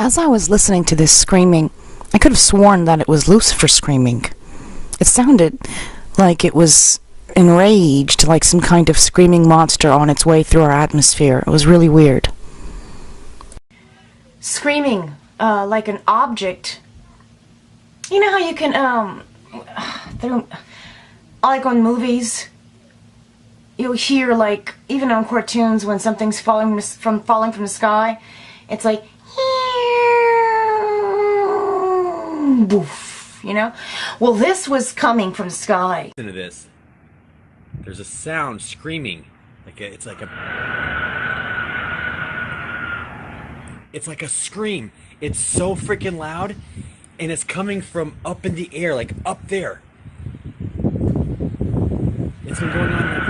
As I was listening to this screaming, I could have sworn that it was Lucifer screaming. It sounded like it was enraged, like some kind of screaming monster on its way through our atmosphere. It was really weird. Screaming, like an object. You know how you can, like on movies, you'll hear, like, even on cartoons, when something's falling from the sky, it's like, boof, you know? Well, this was coming from the sky. Listen to this. There's a sound screaming. It's like a scream. It's so freaking loud, and it's coming from up in the air, like up there. It's been going on like...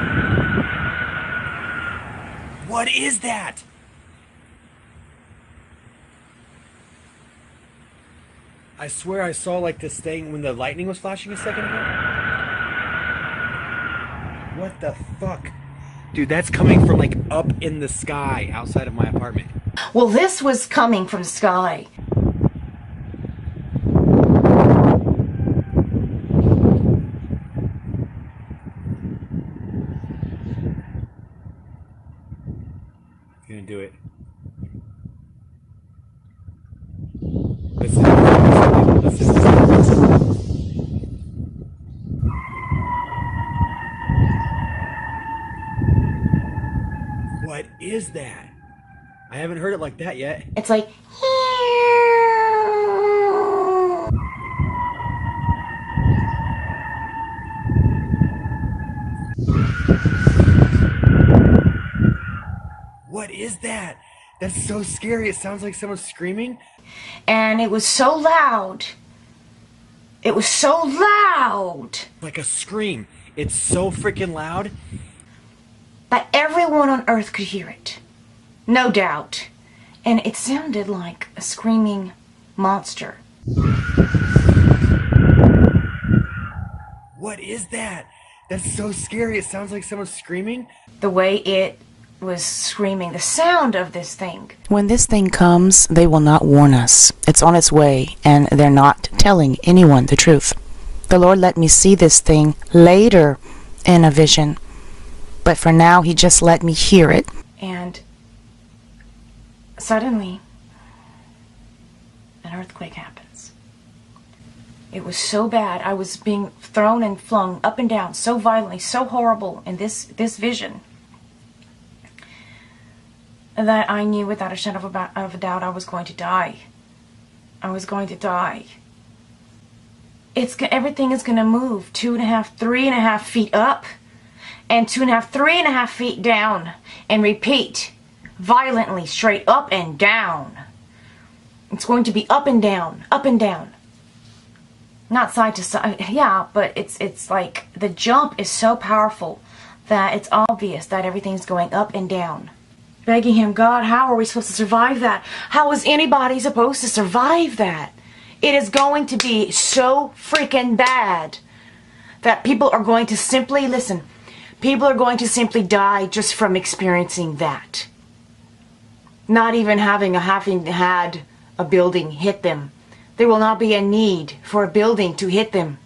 What is that? I swear I saw like this thing when the lightning was flashing a second ago. What the fuck? Dude, that's coming from like up in the sky outside of my apartment. Well, this was coming from the sky. You're gonna do it. Listen. What is that? I haven't heard it like that yet. It's like... What is that? That's so scary. It sounds like someone's screaming. And it was so loud. It was so loud. Like a scream. It's so freaking loud that everyone on earth could hear it. No doubt. And it sounded like a screaming monster. What is that? That's so scary. It sounds like someone's screaming. The way it was screaming, the sound of this thing. When this thing comes, they will not warn us. It's on its way, and they're not telling anyone the truth. The Lord let me see this thing later in a vision, but for now He just let me hear it. And suddenly, an earthquake happens. It was so bad. I was being thrown and flung up and down so violently, so horrible in this vision, that I knew without a shadow of a doubt I was going to die. I was going to die. Everything is going to move 2.5, 3.5 feet up, and 2.5, 3.5 feet down, and repeat violently, straight up and down. It's going to be up and down, up and down. Not side to side, yeah, but it's like the jump is so powerful that it's obvious that everything's going up and down. Begging Him, God, how are we supposed to survive that? How is anybody supposed to survive that? It is going to be so freaking bad that people are going to simply, listen, people are going to simply die just from experiencing that. Not even having had a building hit them. There will not be a need for a building to hit them.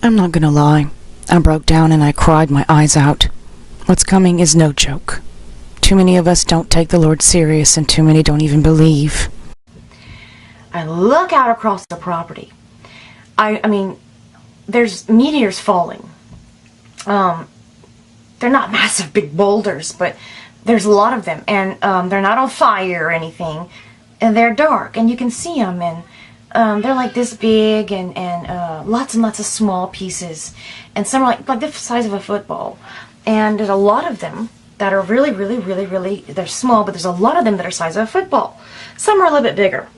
I'm not gonna lie. I broke down and I cried my eyes out. What's coming is no joke. Too many of us don't take the Lord serious, and too many don't even believe. I look out across the property. I mean, there's meteors falling. They're not massive big boulders, but there's a lot of them, and they're not on fire or anything, and they're dark, and you can see them, and they're like this big, and lots and lots of small pieces, and some are like the size of a football, and there's a lot of them that are really, they're small, but there's a lot of them that are the size of a football. Some are a little bit bigger.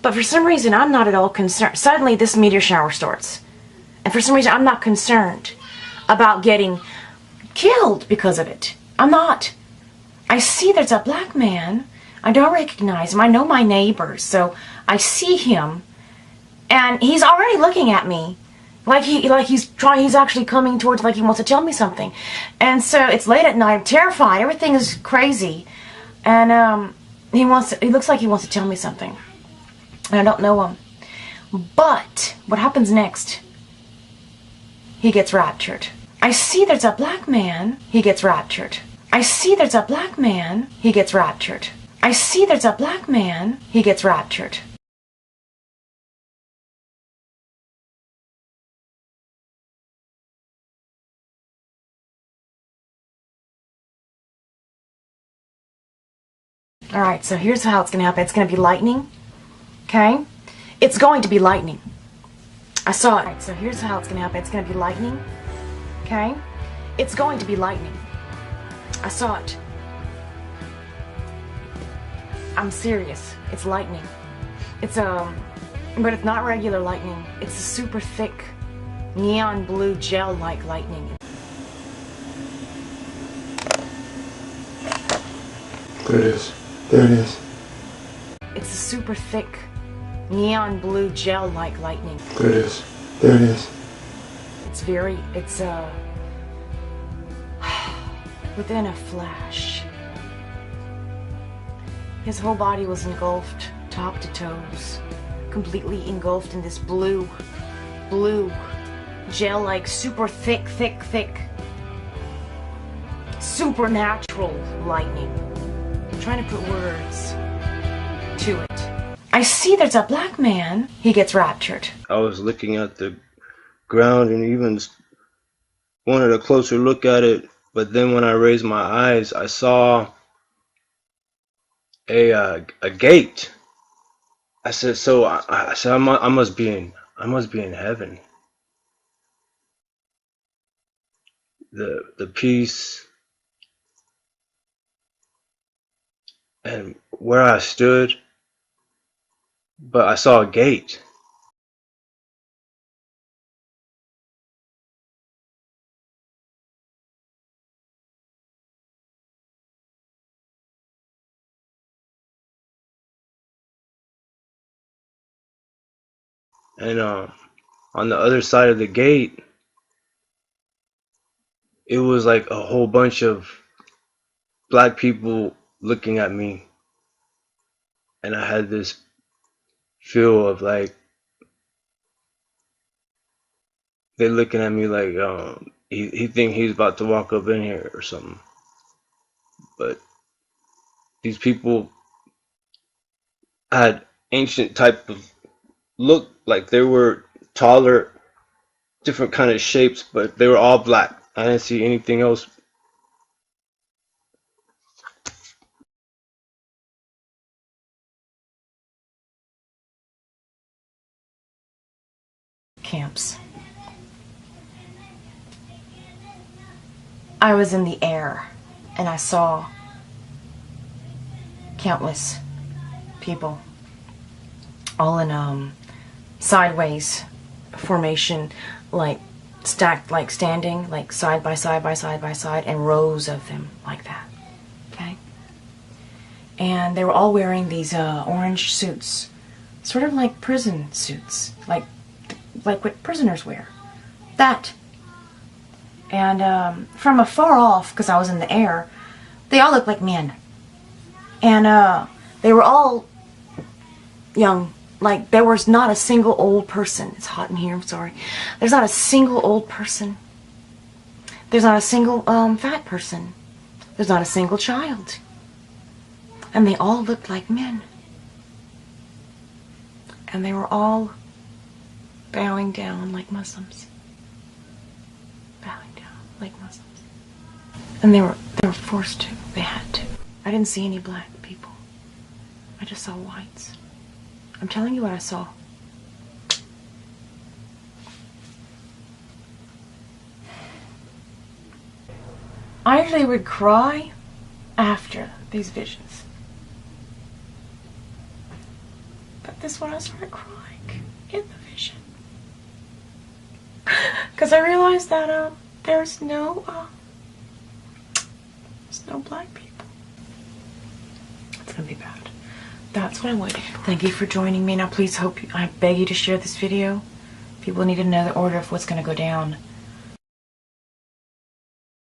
But for some reason, I'm not at all concerned. Suddenly, this meteor shower starts. And for some reason, I'm not concerned about getting killed because of it. I'm not. I see there's a black man. I don't recognize him. I know my neighbors. So I see him. And he's already looking at me. He's actually coming towards, like he wants to tell me something. And so it's late at night. I'm terrified. Everything is crazy. And he looks like he wants to tell me something. And I don't know him. But what happens next? He gets raptured. I see there's a black man. He gets raptured. I see there's a black man. He gets raptured. I see there's a black man. He gets raptured. Alright, so here's how it's going to happen. It's going to be lightning. Okay? It's going to be lightning. I saw it. Alright, so here's how it's going to happen. It's going to be lightning. Okay? It's going to be lightning. I saw it. I'm serious. It's lightning. It's but it's not regular lightning. It's a super thick neon blue gel-like lightning. There it is. There it is. It's a super thick neon blue gel-like lightning. There it is. There it is. It's within a flash. His whole body was engulfed, top to toes, completely engulfed in this blue gel-like, super thick, supernatural lightning. I'm trying to put words to it. I see there's a black man. He gets raptured. I was looking at the ground and even wanted a closer look at it, but then when I raised my eyes, I saw a gate. I said, so I said, I must be in heaven. The peace and where I stood, but I saw a gate. And on the other side of the gate, it was like a whole bunch of black people looking at me. And I had this feel of like, they're looking at me like he think he's about to walk up in here or something. But these people had ancient type of look, like they were taller, different kind of shapes, but they were all black. I didn't see anything else. Camps. I was in the air and I saw countless people all in sideways formation, like stacked, like standing, like side by side by side by side, and rows of them like that. Okay? And they were all wearing these orange suits, sort of like prison suits, like what prisoners wear. That. And from afar off, because I was in the air, they all looked like men. And they were all young. Like, there was not a single old person. It's hot in here, I'm sorry. There's not a single old person. There's not a single fat person. There's not a single child. And they all looked like men. And they were all bowing down like Muslims. Bowing down like Muslims. And they were forced to. They had to. I didn't see any black people. I just saw whites. I'm telling you what I saw. I usually would cry after these visions. But this one I started crying in the vision. Because I realized that there's no black people. It's gonna be bad. That's what I'm waiting for. Thank you for joining me. Now please I beg you to share this video. People need to know the order of what's going to go down.